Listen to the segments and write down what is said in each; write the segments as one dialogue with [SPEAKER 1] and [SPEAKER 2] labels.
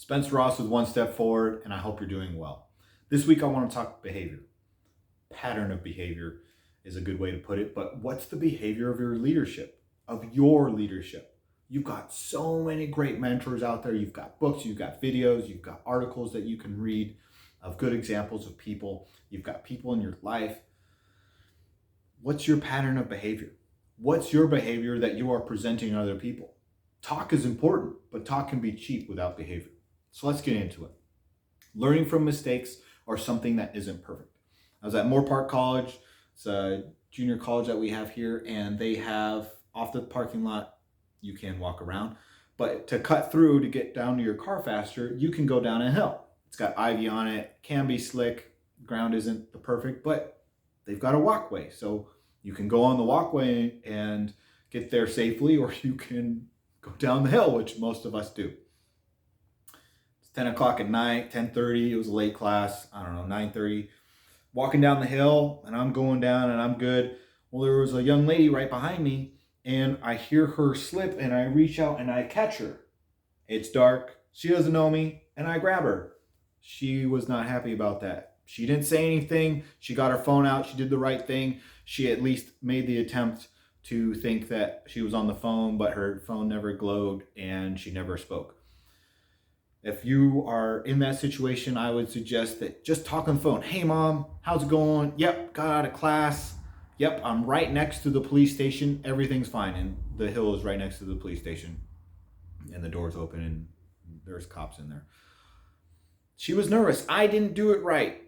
[SPEAKER 1] Spencer Ross with One Step Forward, and I hope you're doing well. This week I want to talk behavior. Pattern of behavior is a good way to put it, but what's the behavior of your leadership, of your leadership? You've got so many great mentors out there. You've got books, you've got videos, you've got articles that you can read of good examples of people. You've got people in your life. What's your pattern of behavior? What's your behavior that you are presenting to other people? Talk is important, but talk can be cheap without behavior. So let's get into it. Learning from mistakes or something that isn't perfect. I was at Moore Park College. It's a junior college that we have here, and they have off the parking lot, you can walk around, but to cut through to get down to your car faster, you can go down a hill. It's got ivy on it, can be slick, ground isn't the perfect, but they've got a walkway. So you can go on the walkway and get there safely, or you can go down the hill, which most of us do. 10 o'clock at night, 10:30, it was a late class, I don't know, 9:30. Walking down the hill, and I'm going down, and I'm good. Well, there was a young lady right behind me, and I hear her slip, and I reach out, and I catch her. It's dark, she doesn't know me, and I grab her. She was not happy about that. She didn't say anything, she got her phone out, she did the right thing. She at least made the attempt to think that she was on the phone, but her phone never glowed, and she never spoke. If you are in that situation, I would suggest that just talk on the phone. Hey mom, how's it going? Yep, got out of class. Yep, I'm right next to the police station. Everything's fine. And the hill is right next to the police station. And the door's open and there's cops in there. She was nervous. I didn't do it right.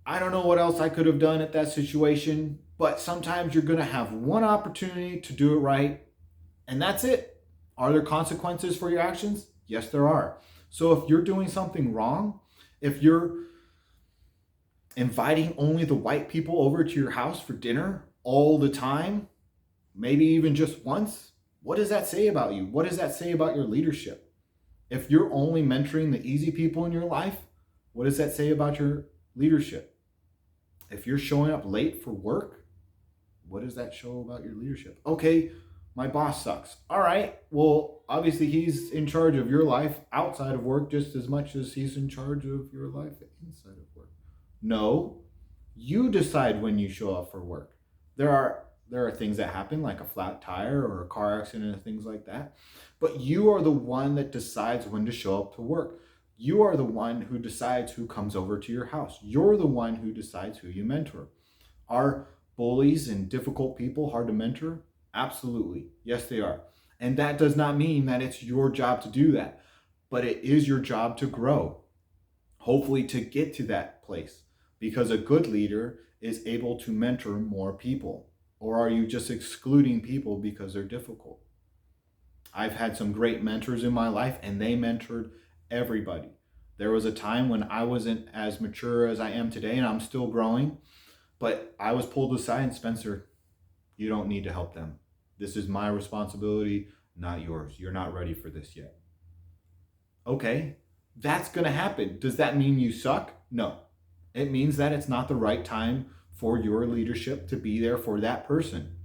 [SPEAKER 1] I don't know what else I could have done at that situation, but sometimes you're going to have one opportunity to do it right, and that's it. Are there consequences for your actions? Yes, there are. So if you're doing something wrong, if you're inviting only the white people over to your house for dinner all the time, maybe even just once, what does that say about you? What does that say about your leadership? If you're only mentoring the easy people in your life, what does that say about your leadership? If you're showing up late for work, what does that show about your leadership? Okay, my boss sucks. All right, well, obviously he's in charge of your life outside of work just as much as he's in charge of your life inside of work. No, you decide when you show up for work. There are things that happen like a flat tire or a car accident and things like that, but you are the one that decides when to show up to work. You are the one who decides who comes over to your house. You're the one who decides who you mentor. Are bullies and difficult people hard to mentor? Absolutely. Yes, they are. And that does not mean that it's your job to do that, but it is your job to grow, hopefully to get to that place, because a good leader is able to mentor more people. Or are you just excluding people because they're difficult? I've had some great mentors in my life, and they mentored everybody. There was a time when I wasn't as mature as I am today, and I'm still growing, but I was pulled aside and Spencer, you don't need to help them. This is my responsibility, not yours. You're not ready for this yet. Okay, that's going to happen. Does that mean you suck? No. It means that it's not the right time for your leadership to be there for that person.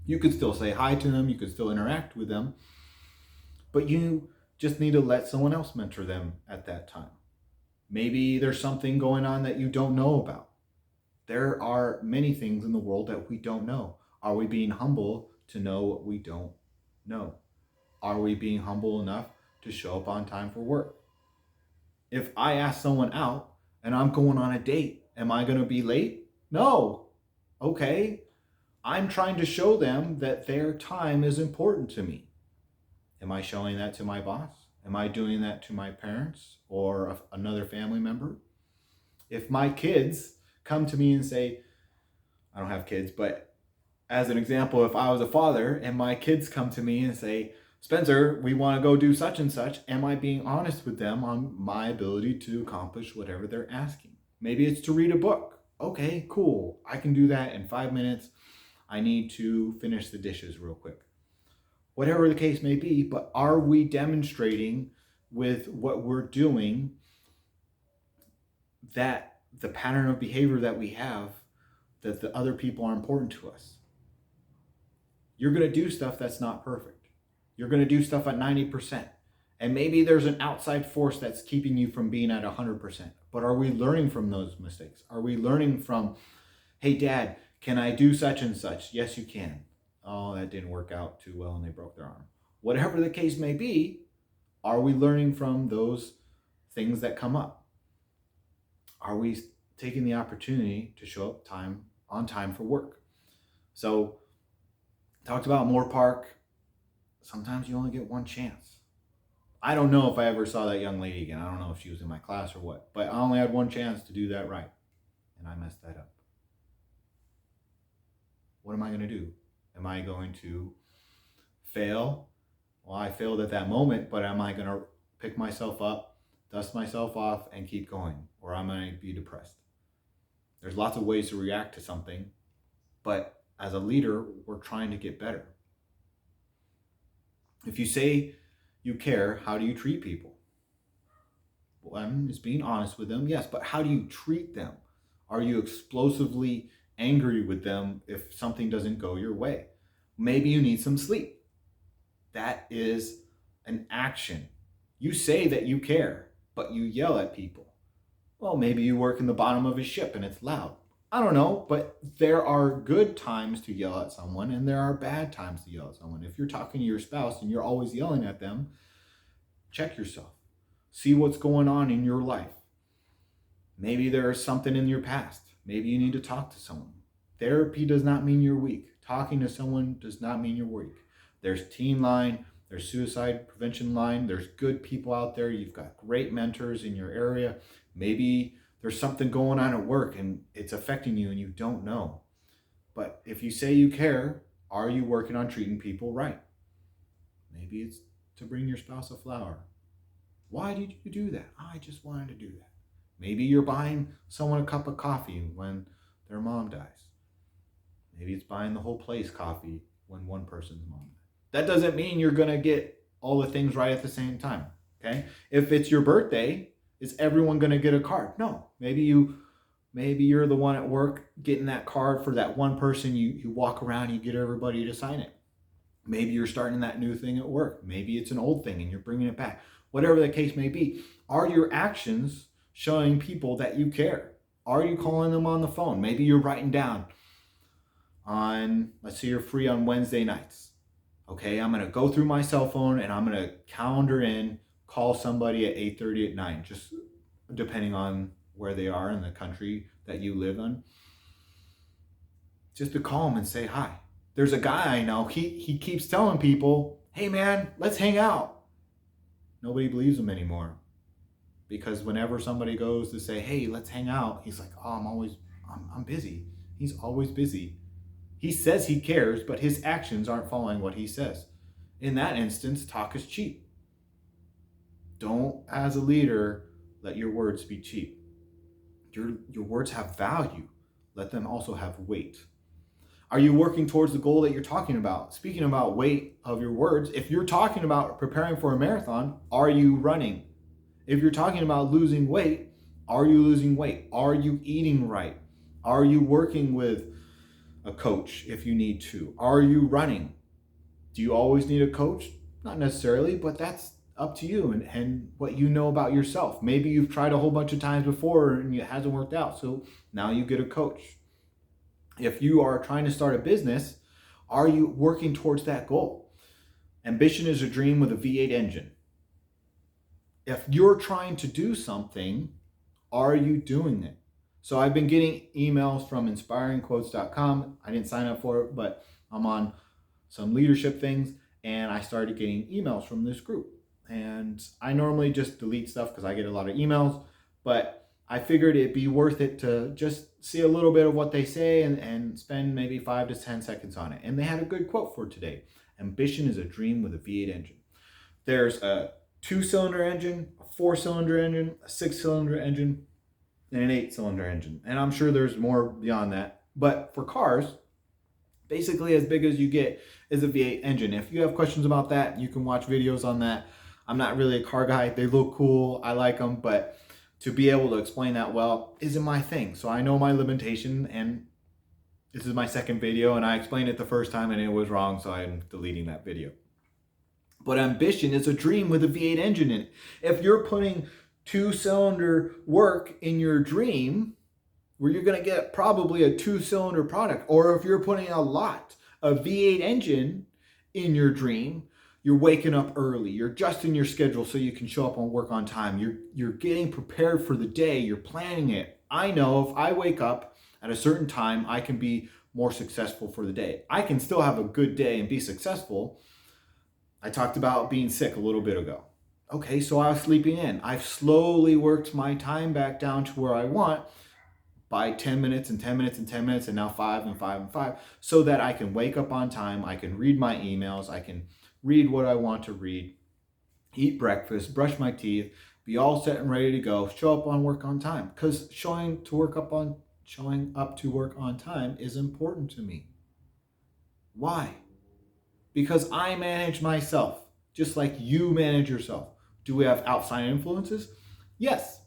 [SPEAKER 1] You could still say hi to them, you could still interact with them, but you just need to let someone else mentor them at that time. Maybe there's something going on that you don't know about. There are many things in the world that we don't know. Are we being humble to know what we don't know? Are we being humble enough to show up on time for work? If I ask someone out and I'm going on a date, am I going to be late? No. Okay. I'm trying to show them that their time is important to me. Am I showing that to my boss? Am I doing that to my parents or another family member? If my kids come to me and say, I don't have kids, but as an example, if I was a father and my kids come to me and say, Spencer, we want to go do such and such, am I being honest with them on my ability to accomplish whatever they're asking? Maybe it's to read a book. Okay, cool. I can do that in 5 minutes. I need to finish the dishes real quick. Whatever the case may be, but are we demonstrating with what we're doing that the pattern of behavior that we have, that the other people are important to us? You're going to do stuff that's not perfect. You're going to do stuff at 90%. And maybe there's an outside force that's keeping you from being at 100%. But are we learning from those mistakes? Are we learning from, hey, Dad, can I do such and such? Yes, you can. Oh, that didn't work out too well and they broke their arm. Whatever the case may be, are we learning from those things that come up? Are we taking the opportunity to show up on time for work? So, talked about Moore Park. Sometimes you only get one chance. I don't know if I ever saw that young lady again. I don't know if she was in my class or what, but I only had one chance to do that right, and I messed that up. What am I going to do? Am I going to fail? Well, I failed at that moment, but am I going to pick myself up, dust myself off, and keep going? Or am I going to be depressed? There's lots of ways to react to something, but as a leader, we're trying to get better. If you say you care, how do you treat people? One is being honest with them, yes, but how do you treat them? Are you explosively angry with them if something doesn't go your way? Maybe you need some sleep. That is an action. You say that you care, but you yell at people. Well, maybe you work in the bottom of a ship and it's loud. I don't know, but there are good times to yell at someone and there are bad times to yell at someone. If you're talking to your spouse and you're always yelling at them, check yourself. See what's going on in your life. Maybe there's something in your past. Maybe you need to talk to someone. Therapy does not mean you're weak. Talking to someone does not mean you're weak. There's Teen Line, there's Suicide Prevention Line, there's good people out there. You've got great mentors in your area. Maybe there's something going on at work and it's affecting you and you don't know. But if you say you care, are you working on treating people right? Maybe it's to bring your spouse a flower. Why did you do that? Oh, I just wanted to do that. Maybe you're buying someone a cup of coffee when their mom dies. Maybe it's buying the whole place coffee when one person's mom dies. That doesn't mean you're going to get all the things right at the same time. Okay? If it's your birthday, is everyone going to get a card? No. Maybe you're the one at work getting that card for that one person. You walk around, you get everybody to sign it. Maybe you're starting that new thing at work. Maybe it's an old thing and you're bringing it back. Whatever the case may be, are your actions showing people that you care? Are you calling them on the phone? Maybe you're writing down let's say you're free on Wednesday nights. Okay, I'm going to go through my cell phone and I'm going to calendar in, call somebody at 8:30 at night, just depending on where they are in the country that you live in. Just to call them and say hi. There's a guy I know, he keeps telling people, hey man, let's hang out. Nobody believes him anymore. Because whenever somebody goes to say, hey, let's hang out, he's like, oh, I'm busy. He's always busy. He says he cares, but his actions aren't following what he says. In that instance, talk is cheap. Don't, as a leader, let your words be cheap. Your words have value. Let them also have weight. Are you working towards the goal that you're talking about? Speaking about weight of your words, if you're talking about preparing for a marathon, are you running? If you're talking about losing weight, are you losing weight? Are you eating right? Are you working with a coach if you need to? Are you running? Do you always need a coach? Not necessarily, but that's up to you and what you know about yourself. Maybe you've tried a whole bunch of times before and it hasn't worked out, so now you get a coach. If you are trying to start a business, are you working towards that goal? Ambition is a dream with a V8 engine. If you're trying to do something, are you doing it? So I've been getting emails from inspiringquotes.com. I didn't sign up for it, but I'm on some leadership things and I started getting emails from this group. And I normally just delete stuff because I get a lot of emails, but I figured it'd be worth it to just see a little bit of what they say and spend maybe 5 to 10 seconds on it. And they had a good quote for today. Ambition is a dream with a V8 engine. There's a 2-cylinder engine, a 4-cylinder engine, a 6-cylinder engine, and an 8-cylinder engine. And I'm sure there's more beyond that. But for cars, basically as big as you get is a V8 engine. If you have questions about that, you can watch videos on that. I'm not really a car guy. They look cool. I like them. But to be able to explain that well isn't my thing. So I know my limitation, and this is my second video, and I explained it the first time and it was wrong, so I'm deleting that video. But ambition is a dream with a V8 engine in it. If you're putting two-cylinder work in your dream, where you're going to get probably a two-cylinder product, or if you're putting a V8 engine in your dream, you're waking up early, you're adjusting your schedule so you can show up on work on time, you're getting prepared for the day, you're planning it. I know if I wake up at a certain time, I can be more successful for the day. I can still have a good day and be successful. I talked about being sick a little bit ago. Okay, so I was sleeping in. I've slowly worked my time back down to where I want by 10 minutes and 10 minutes and 10 minutes and now 5 and 5 and 5, so that I can wake up on time, I can read my emails, I can read what I want to read, eat breakfast, brush my teeth, be all set and ready to go, show up on work on time. Because showing up to work on time is important to me. Why? Because I manage myself, just like you manage yourself. Do we have outside influences? Yes.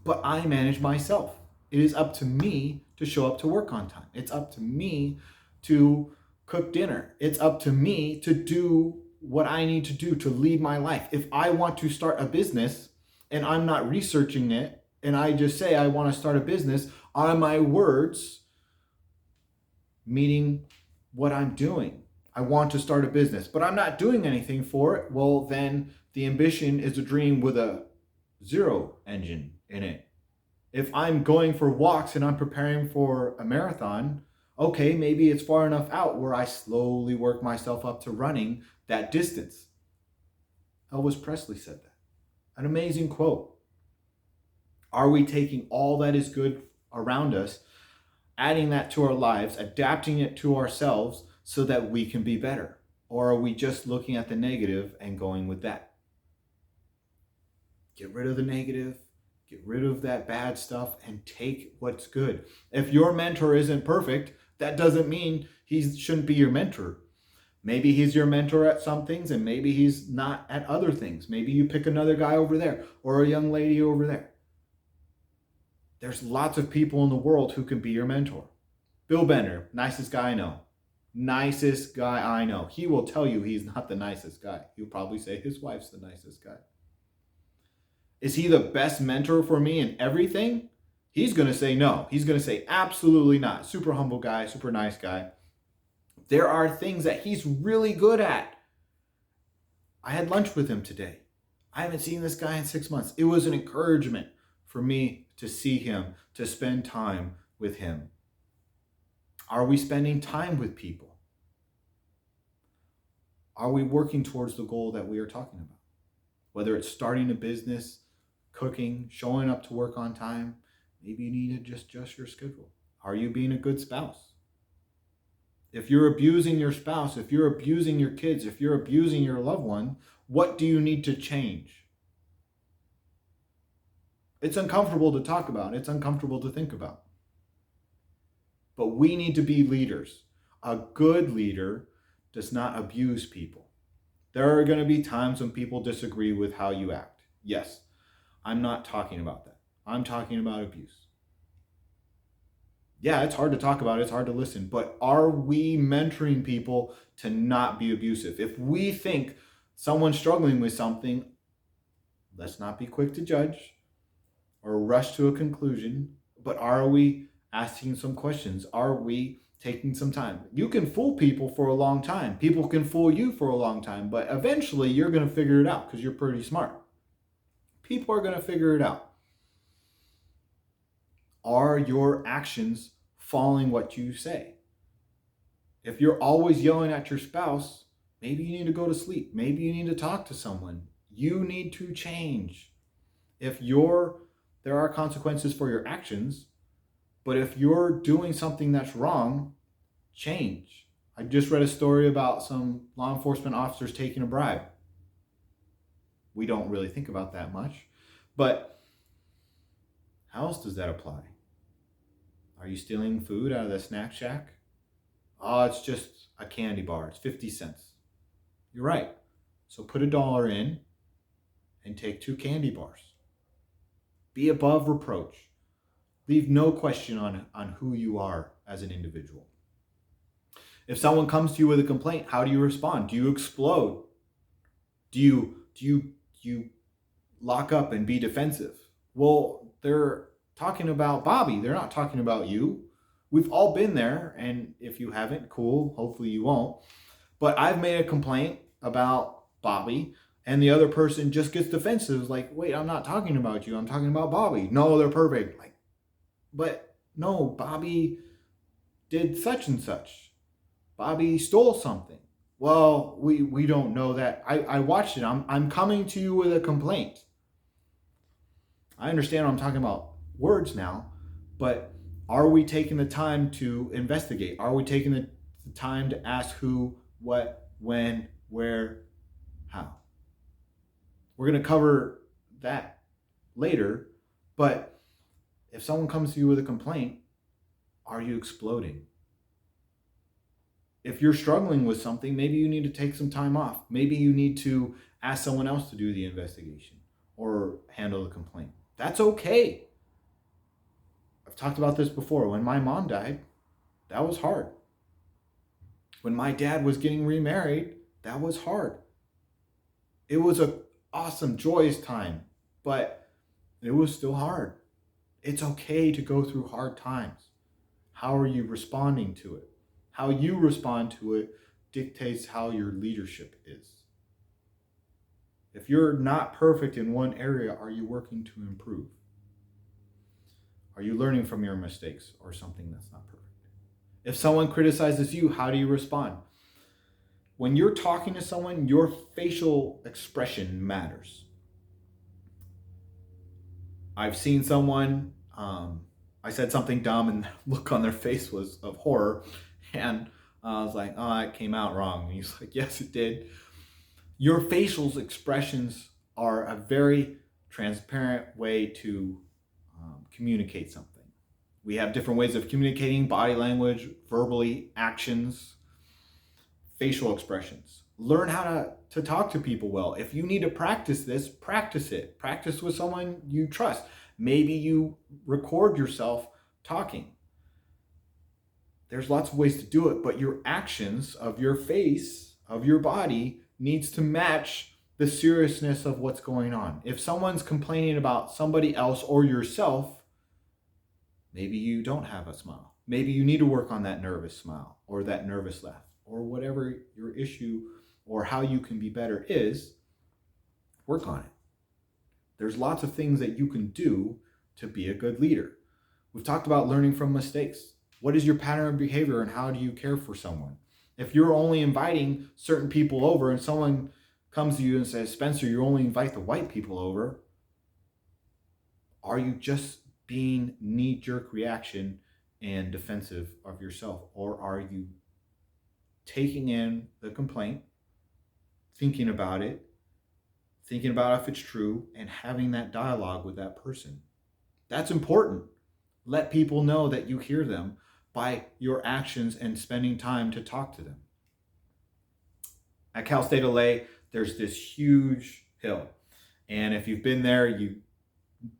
[SPEAKER 1] But I manage myself. It is up to me to show up to work on time. It's up to me to cook dinner. It's up to me to do what I need to do to lead my life. If I want to start a business and I'm not researching it, and I just say I want to start a business, are my words meaning what I'm doing? I want to start a business, but I'm not doing anything for it. Well, then the ambition is a dream with a zero engine in it. If I'm going for walks and I'm preparing for a marathon, okay, maybe it's far enough out where I slowly work myself up to running that distance. Elvis Presley said that. An amazing quote. Are we taking all that is good around us, adding that to our lives, adapting it to ourselves so that we can be better? Or are we just looking at the negative and going with that? Get rid of the negative, get rid of that bad stuff, and take what's good. If your mentor isn't perfect, that doesn't mean he shouldn't be your mentor. Maybe he's your mentor at some things and maybe he's not at other things. Maybe you pick another guy over there or a young lady over there. There's lots of people in the world who can be your mentor. Bill Bender, nicest guy I know. Nicest guy I know. He will tell you he's not the nicest guy. He'll probably say his wife's the nicest guy. Is he the best mentor for me in everything? He's going to say no. He's going to say absolutely not. Super humble guy, super nice guy. There are things that he's really good at. I had lunch with him today. I haven't seen this guy in 6 months. It was an encouragement for me to see him, to spend time with him. Are we spending time with people? Are we working towards the goal that we are talking about? Whether it's starting a business, cooking, showing up to work on time, maybe you need to just adjust your schedule. Are you being a good spouse? If you're abusing your spouse, if you're abusing your kids, if you're abusing your loved one, what do you need to change? It's uncomfortable to talk about. It's uncomfortable to think about. But we need to be leaders. A good leader does not abuse people. There are going to be times when people disagree with how you act. Yes, I'm not talking about that. I'm talking about abuse. Yeah, it's hard to talk about, it's hard to listen, but are we mentoring people to not be abusive? If we think someone's struggling with something, let's not be quick to judge or rush to a conclusion, but are we asking some questions? Are we taking some time? You can fool people for a long time. People can fool you for a long time, but eventually you're going to figure it out because you're pretty smart. People are going to figure it out. Are your actions following what you say? If you're always yelling at your spouse, maybe you need to go to sleep. Maybe you need to talk to someone. You need to change. There are consequences for your actions, but if you're doing something that's wrong, change. I just read a story about some law enforcement officers taking a bribe. We don't really think about that much, but how else does that apply? Are you stealing food out of the snack shack? Oh, it's just a candy bar. It's 50 cents. You're right. So put $1 in and take 2 candy bars. Be above reproach. Leave no question on who you are as an individual. If someone comes to you with a complaint, how do you respond? Do you explode? Do you lock up and be defensive? Well, they're talking about Bobby. They're not talking about you. We've all been there, and if you haven't, cool. Hopefully you won't. But I've made a complaint about Bobby, and the other person just gets defensive, like, wait, I'm not talking about you. I'm talking about Bobby. No, they're perfect. Like, but no, Bobby did such and such. Bobby stole something. Well, we don't know that. I watched it. I'm coming to you with a complaint. I understand I'm talking about words now, but are we taking the time to investigate? Are we taking the time to ask who, what, when, where, how? We're going to cover that later, but if someone comes to you with a complaint, are you exploding? If you're struggling with something, maybe you need to take some time off. Maybe you need to ask someone else to do the investigation or handle the complaint. That's okay. I've talked about this before. When my mom died, that was hard. When my dad was getting remarried, that was hard. It was an awesome, joyous time, but it was still hard. It's okay to go through hard times. How are you responding to it? How you respond to it dictates how your leadership is. If you're not perfect in one area, are you working to improve? Are you learning from your mistakes or something that's not perfect? If someone criticizes you, how do you respond? When you're talking to someone, your facial expression matters. I've seen someone, I said something dumb and the look on their face was of horror. And I was like, oh, it came out wrong. And he's like, yes, it did. Your facial expressions are a very transparent way to communicate something. We have different ways of communicating: body language, verbally, actions, facial expressions. Learn how to talk to people well. If you need to practice this, practice it. Practice with someone you trust. Maybe you record yourself talking. There's lots of ways to do it, but your actions of your face, of your body, needs to match the seriousness of what's going on. If someone's complaining about somebody else or yourself, maybe you don't have a smile. Maybe you need to work on that nervous smile or that nervous laugh or whatever your issue or how you can be better is. Work on it. There's lots of things that you can do to be a good leader. We've talked about learning from mistakes. What is your pattern of behavior and how do you care for someone? If you're only inviting certain people over and someone comes to you and says, Spencer, you only invite the white people over, are you just being knee-jerk reaction and defensive of yourself? Or are you taking in the complaint, thinking about it, thinking about if it's true, and having that dialogue with that person? That's important. Let people know that you hear them by your actions and spending time to talk to them. At Cal State LA, there's this huge hill. And if you've been there, you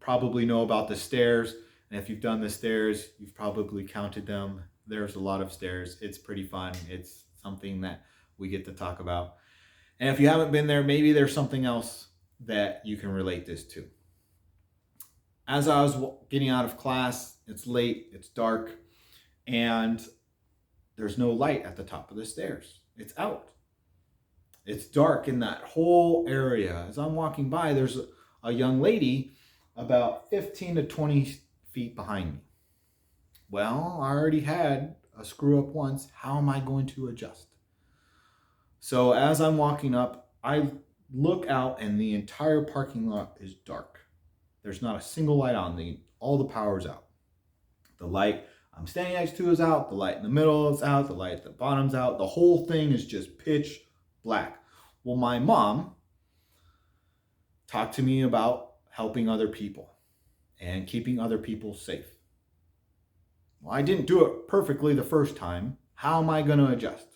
[SPEAKER 1] probably know about the stairs. And if you've done the stairs, you've probably counted them. There's a lot of stairs. It's pretty fun. It's something that we get to talk about. And if you haven't been there, maybe there's something else that you can relate this to. As I was getting out of class, it's late, it's dark, and there's no light at the top of the stairs. It's out. It's dark in that whole area. As I'm walking by, there's a young lady about 15 to 20 feet behind me. Well, I already had a screw up once. How am I going to adjust? So as I'm walking up, I look out and the entire parking lot is dark. There's not a single light on. All the power's out. The light I'm standing next to is out. The light in the middle is out. The light at the bottom's out. The whole thing is just pitch black. Well, my mom talked to me about helping other people and keeping other people safe. Well, I didn't do it perfectly the first time. How am I going to adjust?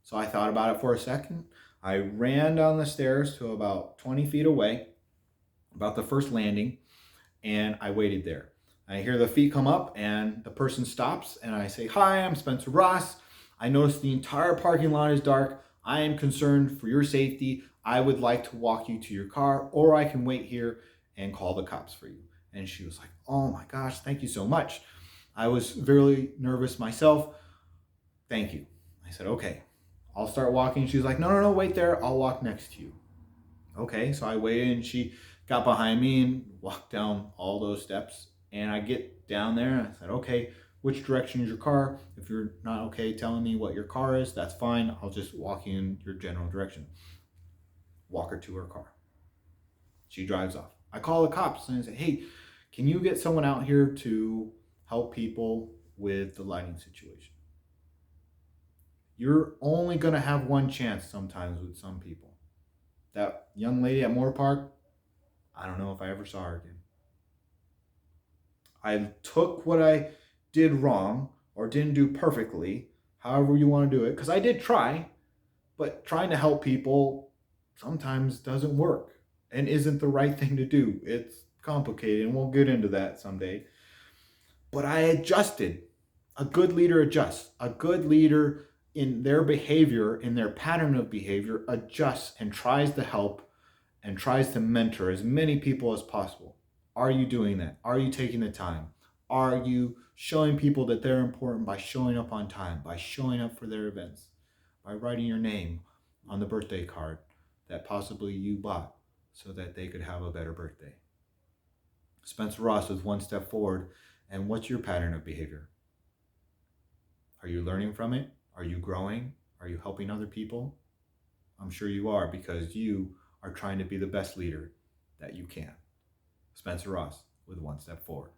[SPEAKER 1] So I thought about it for a second. I ran down the stairs to about 20 feet away, about the first landing, and I waited there. I hear the feet come up and the person stops and I say, hi, I'm Spencer Ross. I notice the entire parking lot is dark. I am concerned for your safety. I would like to walk you to your car, or I can wait here and call the cops for you. And she was like, oh my gosh, thank you so much. I was very nervous myself. Thank you. I said, okay, I'll start walking. She was like, no, no, no, wait there. I'll walk next to you. Okay, so I waited and she got behind me and walked down all those steps. And I get down there and I said, okay, which direction is your car? If you're not okay telling me what your car is, that's fine. I'll just walk you in your general direction. Walk her to her car. She drives off. I call the cops and I say, hey, can you get someone out here to help people with the lighting situation? You're only going to have one chance sometimes with some people. That young lady at Moore Park, I don't know if I ever saw her again. I took what I did wrong or didn't do perfectly, however you want to do it, because I did try, but trying to help people sometimes doesn't work and isn't the right thing to do. It's complicated, and we'll get into that someday. But I adjusted. A good leader adjusts. A good leader in their behavior, in their pattern of behavior, adjusts and tries to help and tries to mentor as many people as possible. Are you doing that? Are you taking the time? Are you showing people that they're important by showing up on time, by showing up for their events, by writing your name on the birthday card that possibly you bought so that they could have a better birthday? Spencer Ross with One Step Forward. And what's your pattern of behavior? Are you learning from it? Are you growing? Are you helping other people? I'm sure you are, because you are trying to be the best leader that you can. Spencer Ross with One Step Forward.